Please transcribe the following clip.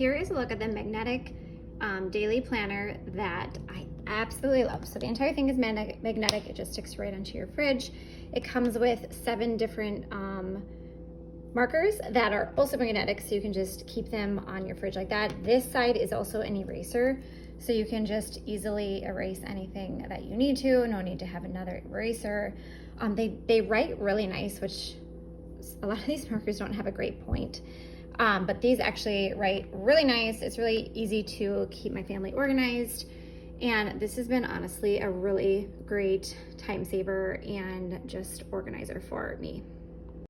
Here is a look at the magnetic daily planner that I absolutely love. So the entire thing is magnetic. It just sticks right onto your fridge. It comes with 7 different markers that are also magnetic, so you can just keep them on your fridge like that. This side is also an eraser, so you can just easily erase anything that you need to. No need to have another eraser. They write really nice, which a lot of these markers don't have a great point. But these actually write really nice. It's really easy to keep my family organized. And this has been honestly a really great time saver and just organizer for me.